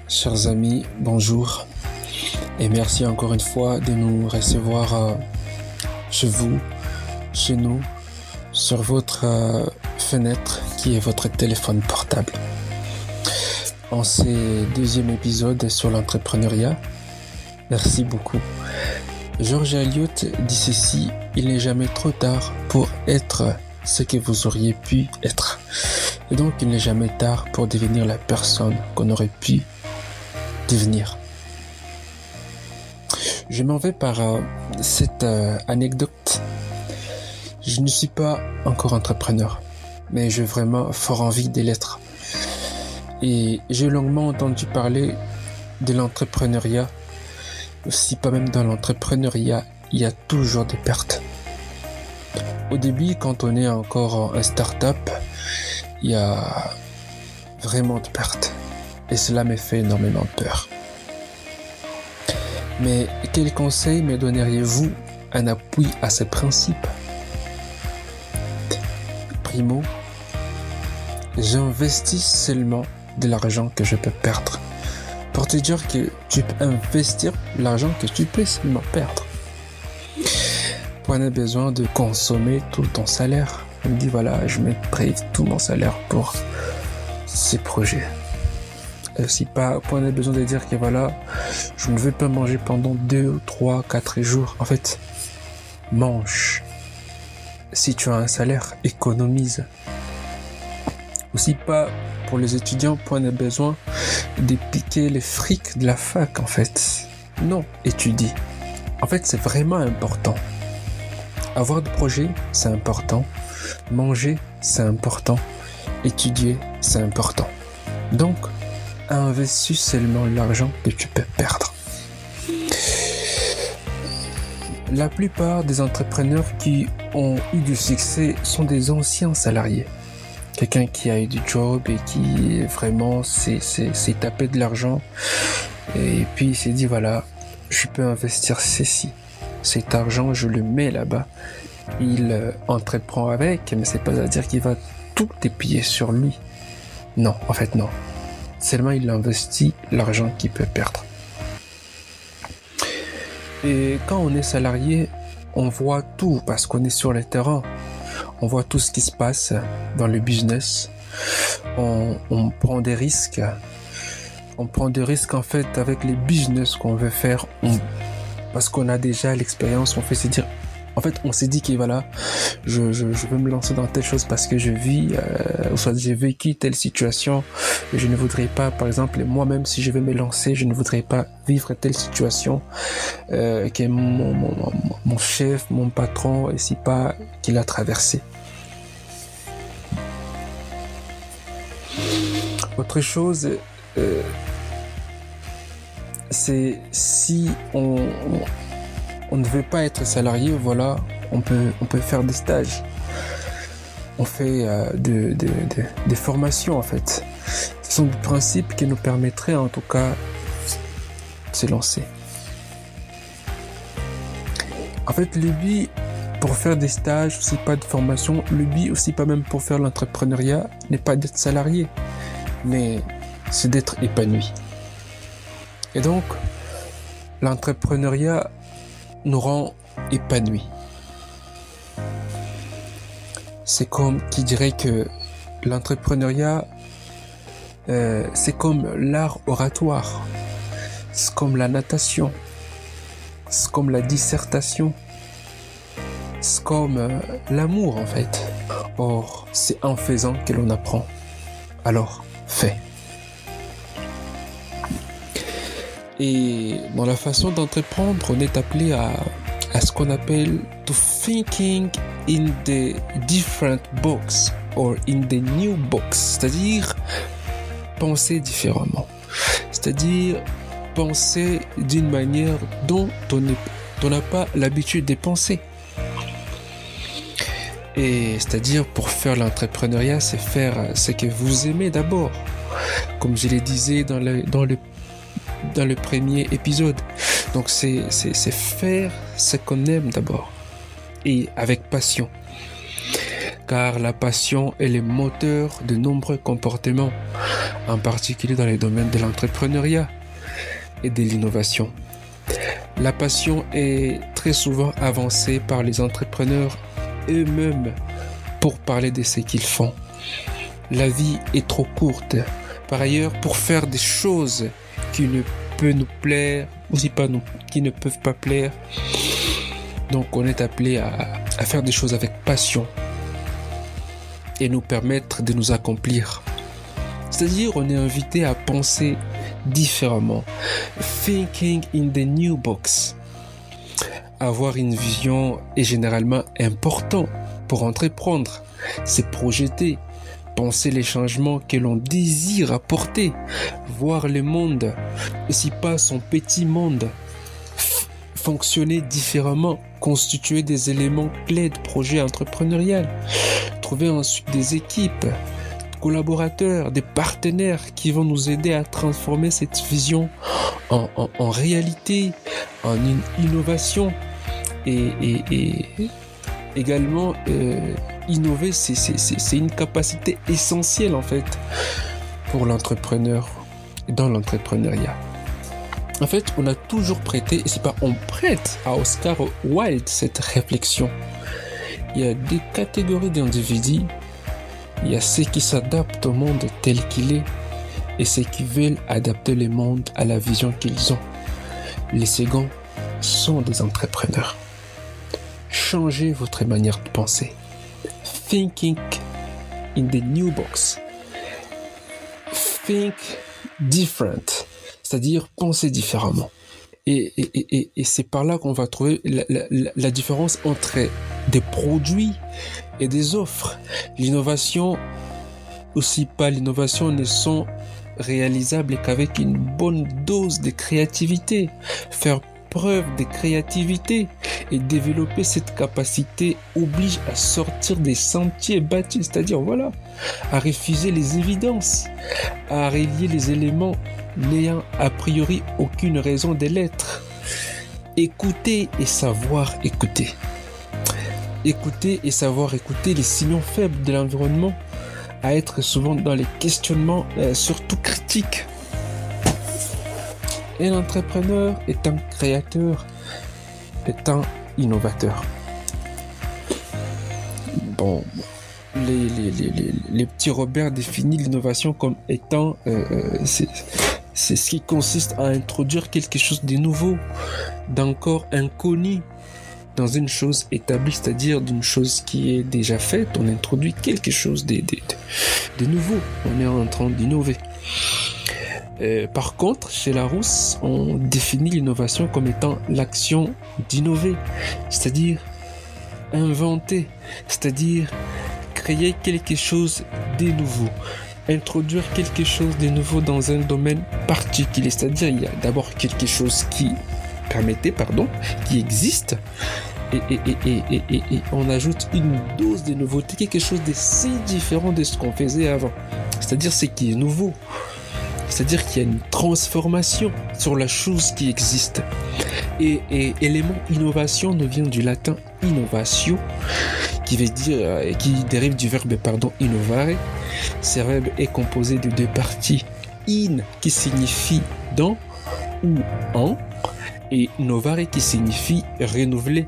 Chers amis, bonjour et merci encore une fois de nous recevoir chez vous, chez nous, sur votre fenêtre qui est votre téléphone portable. En ces deuxième épisode sur l'entrepreneuriat, merci beaucoup. George Eliot dit ceci, il n'est jamais trop tard pour être ce que vous auriez pu être. Et donc il n'est jamais tard pour devenir la personne qu'on aurait pu devenir. Je m'en vais par cette anecdote. Je ne suis pas encore entrepreneur, mais j'ai vraiment fort envie de l'être. Et j'ai longuement entendu parler de l'entrepreneuriat. Si pas même dans l'entrepreneuriat, il y a toujours des pertes. Au début, quand on est encore un start-up, il y a vraiment de pertes. Et cela me fait énormément peur. Mais quel conseil me donneriez-vous en appui à ce principe? Primo, j'investis seulement de l'argent que je peux perdre. Pour te dire que tu peux investir l'argent que tu peux seulement perdre. Point de besoin de consommer tout ton salaire. On me dit voilà, je me prive tout mon salaire pour ces projets. Si pas, point de besoin de dire que voilà, je ne veux pas manger pendant 2, 3, 4 jours. En fait, mange. Si tu as un salaire, économise. Aussi pas pour les étudiants, point de besoin de piquer les frics de la fac en fait. Non, étudie. En fait, c'est vraiment important. Avoir des projets, c'est important. Manger, c'est important. Étudier, c'est important. Donc, investis seulement l'argent que tu peux perdre. La plupart des entrepreneurs qui ont eu du succès sont des anciens salariés. Quelqu'un qui a eu du job et qui vraiment s'est tapé de l'argent et puis il s'est dit voilà, je peux investir ceci. Cet argent, je le mets là-bas. Il entreprend avec, mais c'est pas à dire qu'il va tout épier sur lui. Non, en fait non. Seulement il investit l'argent qu'il peut perdre. Et quand on est salarié, on voit tout parce qu'on est sur le terrain. On voit tout ce qui se passe dans le business. On prend des risques. On prend des risques en fait avec les business qu'on veut faire. Parce qu'on a déjà l'expérience, on fait se dire. En fait, on s'est dit que voilà, je veux me lancer dans telle chose parce que je vis, soit j'ai vécu telle situation et je ne voudrais pas, par exemple, moi-même, si je veux me lancer, je ne voudrais pas vivre telle situation que mon chef, mon patron, et si pas qu'il a traversé. Autre chose, c'est si on ne veut pas être salarié, voilà, on peut faire des stages. On fait des formations en fait. Ce sont des principes qui nous permettraient en tout cas de se lancer. En fait, le but pour faire des stages, aussi pas de formation, le but aussi pas même pour faire l'entrepreneuriat n'est pas d'être salarié, mais c'est d'être épanoui. Et donc, l'entrepreneuriat nous rend épanouis. C'est comme qui dirait que l'entrepreneuriat, c'est comme l'art oratoire, c'est comme la natation, c'est comme la dissertation, c'est comme l'amour en fait. Or, c'est en faisant que l'on apprend. Alors, fais. Et dans la façon d'entreprendre, on est appelé à ce qu'on appelle to thinking in the different box or in the new box, c'est-à-dire penser différemment, c'est-à-dire penser d'une manière dont on n'a pas l'habitude de penser. Et c'est-à-dire pour faire l'entrepreneuriat, c'est faire ce que vous aimez d'abord, comme je le disais dans le premier épisode. Donc c'est faire ce qu'on aime d'abord et avec passion. car la passion est le moteur de nombreux comportements, en particulier dans les domaines de l'entrepreneuriat et de l'innovation. La passion est très souvent avancée par les entrepreneurs eux-mêmes pour parler de ce qu'ils font. La vie est trop courte, par ailleurs, pour faire des choses qui ne peuvent nous plaire, qui ne peuvent pas plaire. Donc on est appelé à faire des choses avec passion et nous permettre de nous accomplir. C'est-à-dire, on est invité à penser différemment. Thinking in the new box. Avoir une vision est généralement important pour entreprendre, se projeter, penser les changements que l'on désire apporter, voir le monde, aussi pas son petit monde, fonctionner différemment, constituer des éléments clés de projet entrepreneurial, trouver ensuite des équipes, collaborateurs, des partenaires qui vont nous aider à transformer cette vision en réalité, en une innovation et également innover, c'est une capacité essentielle en fait pour l'entrepreneur dans l'entrepreneuriat. En fait, on a toujours prêté, et c'est pas on prête à Oscar Wilde cette réflexion. Il y a deux catégories d'individus. Il y a ceux qui s'adaptent au monde tel qu'il est et ceux qui veulent adapter le monde à la vision qu'ils ont. Les seconds sont des entrepreneurs. Changez votre manière de penser. Thinking in the new box. Think different. C'est-à-dire penser différemment. Et c'est par là qu'on va trouver la différence entre des produits et des offres. L'innovation, aussi pas l'innovation, ne sont réalisables qu'avec une bonne dose de créativité. Faire preuve de créativité et développer cette capacité oblige à sortir des sentiers battus, c'est-à-dire voilà, à refuser les évidences, à relier les éléments n'ayant a priori aucune raison de l'être. Écouter et savoir écouter. Écouter et savoir écouter les signaux faibles de l'environnement, à être souvent dans les questionnements, surtout critiques. Un entrepreneur est un créateur, est un innovateur. Bon, les petits Robert définissent l'innovation comme étant, c'est ce qui consiste à introduire quelque chose de nouveau, d'encore inconnu dans une chose établie, c'est-à-dire d'une chose qui est déjà faite, on introduit quelque chose de nouveau, on est en train d'innover. Par contre, chez Larousse, on définit l'innovation comme étant l'action d'innover, c'est-à-dire inventer, c'est-à-dire créer quelque chose de nouveau, introduire quelque chose de nouveau dans un domaine particulier, c'est-à-dire il y a d'abord quelque chose qui qui existe, et on ajoute une dose de nouveauté, quelque chose de si différent de ce qu'on faisait avant, c'est-à-dire ce qui est nouveau. C'est-à-dire qu'il y a une transformation sur la chose qui existe. Et l'élément innovation nous vient du latin innovatio, qui veut dire, qui dérive du verbe innovare. Ce verbe est composé de deux parties. In qui signifie dans ou en, et novare qui signifie renouveler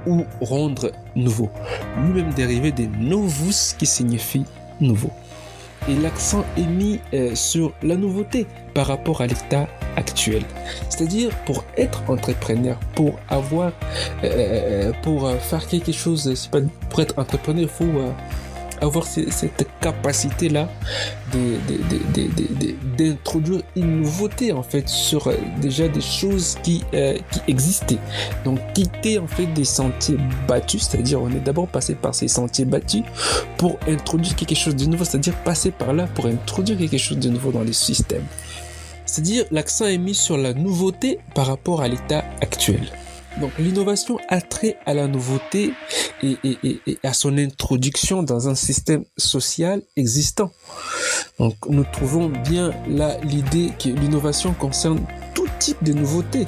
ou rendre nouveau. Lui-même dérivé de novus qui signifie nouveau. Et l'accent est mis sur la nouveauté par rapport à l'état actuel. C'est-à-dire, pour être entrepreneur, pour avoir, pour faire quelque chose, pour être entrepreneur, il faut avoir cette capacité-là d'introduire une nouveauté en fait sur déjà des choses qui existaient. Donc quitter en fait des sentiers battus, c'est-à-dire on est d'abord passé par ces sentiers battus pour introduire quelque chose de nouveau, c'est-à-dire passer par là pour introduire quelque chose de nouveau dans les systèmes. C'est-à-dire l'accent est mis sur la nouveauté par rapport à l'état actuel. Donc l'innovation a trait à la nouveauté et à son introduction dans un système social existant. Donc nous trouvons bien là l'idée que l'innovation concerne tout type de nouveauté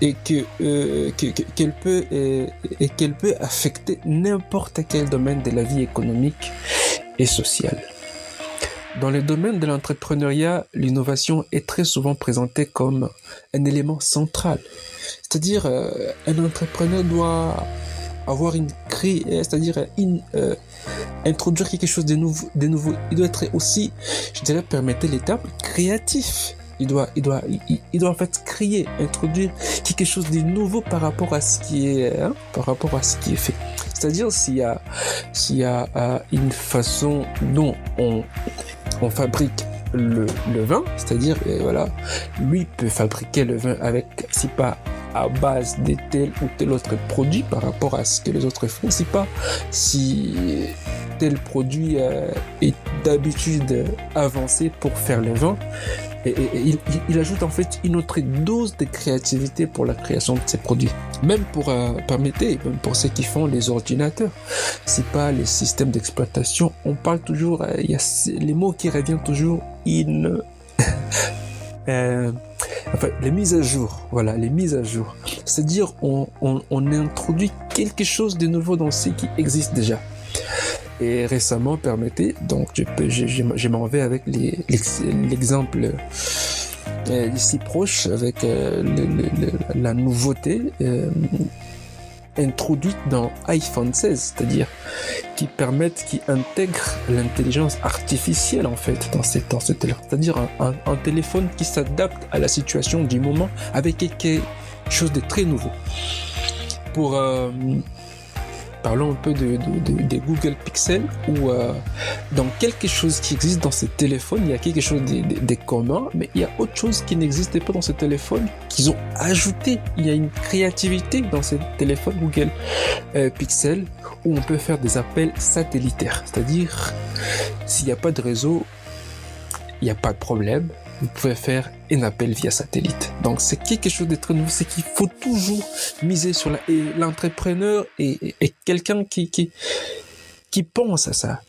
et qu'elle peut affecter n'importe quel domaine de la vie économique et sociale. Dans le domaine de l'entrepreneuriat, l'innovation est très souvent présentée comme un élément central. C'est-à-dire, un entrepreneur doit avoir introduire quelque chose de nouveau. Il doit être aussi, je dirais, permettez les termes, créatif. Il doit en fait créer, introduire quelque chose de nouveau par rapport à ce qui est fait. C'est-à-dire s'il y a une façon dont on fabrique le vin, c'est-à-dire lui peut fabriquer le vin avec, si pas à base de tel ou tel autre produit par rapport à ce que les autres font, si tel produit est d'habitude avancé pour faire le vin, et il ajoute en fait une autre dose de créativité pour la création de ces produits. Même pour ceux qui font les ordinateurs, c'est pas les systèmes d'exploitation. On parle toujours, il y a les mots qui reviennent toujours, les mises à jour. Voilà, les mises à jour. C'est-à-dire, on introduit quelque chose de nouveau dans ce qui existe déjà. Et récemment, donc je m'en vais avec l'exemple ici proche, avec la nouveauté introduite dans iPhone 16, c'est-à-dire qui intègre l'intelligence artificielle en fait dans ce téléphone, c'est-à-dire un téléphone qui s'adapte à la situation du moment avec quelque chose de très nouveau. Parlons un peu de Google Pixel, où dans quelque chose qui existe dans ce téléphone, il y a quelque chose de commun, mais il y a autre chose qui n'existait pas dans ce téléphone, qu'ils ont ajouté. Il y a une créativité dans ce téléphone Google Pixel, où on peut faire des appels satellitaires. C'est-à-dire, s'il n'y a pas de réseau, il n'y a pas de problème. Vous pouvez faire un appel via satellite. Donc, c'est quelque chose de très nouveau. C'est qu'il faut toujours miser sur l'entrepreneur et quelqu'un qui pense à ça,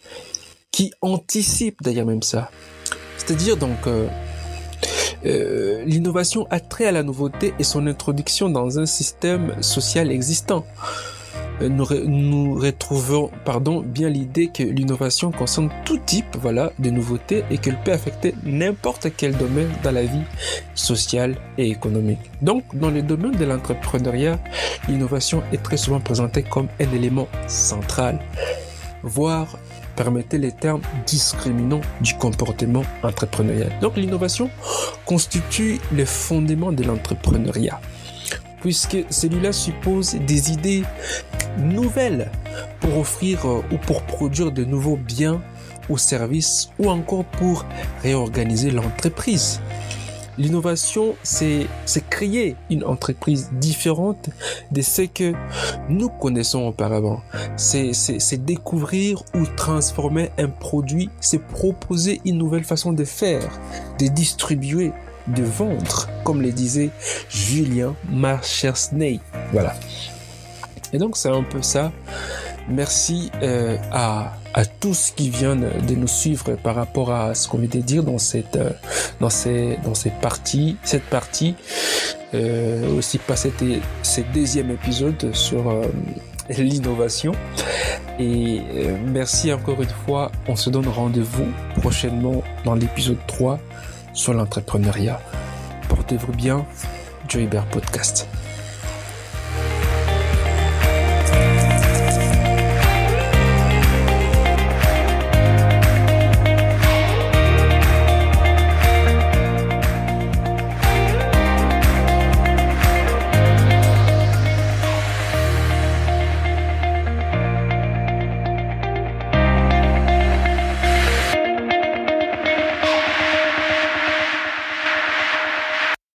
qui anticipe d'ailleurs même ça. C'est-à-dire, donc, l'innovation a trait à la nouveauté et son introduction dans un système social existant. Nous retrouvons bien l'idée que l'innovation concerne tout type de nouveautés et qu'elle peut affecter n'importe quel domaine dans la vie sociale et économique. Donc, dans le domaine de l'entrepreneuriat, l'innovation est très souvent présentée comme un élément central, voire, permettez les termes, discriminants du comportement entrepreneurial. Donc, l'innovation constitue le fondement de l'entrepreneuriat, puisque celui-là suppose des idées nouvelles pour offrir ou pour produire de nouveaux biens ou services, ou encore pour réorganiser l'entreprise. L'innovation, c'est créer une entreprise différente de ce que nous connaissons auparavant. C'est découvrir ou transformer un produit, c'est proposer une nouvelle façon de faire, de distribuer, de vendre, comme le disait Julien Machersney. Voilà. Et donc, c'est un peu ça. Merci à tous qui viennent de nous suivre par rapport à ce qu'on vient de dire dans cette partie. Aussi passer ce deuxième épisode sur l'innovation. Et merci encore une fois. On se donne rendez-vous prochainement dans l'épisode 3 sur l'entrepreneuriat. Portez-vous bien. Joy Bear Podcast.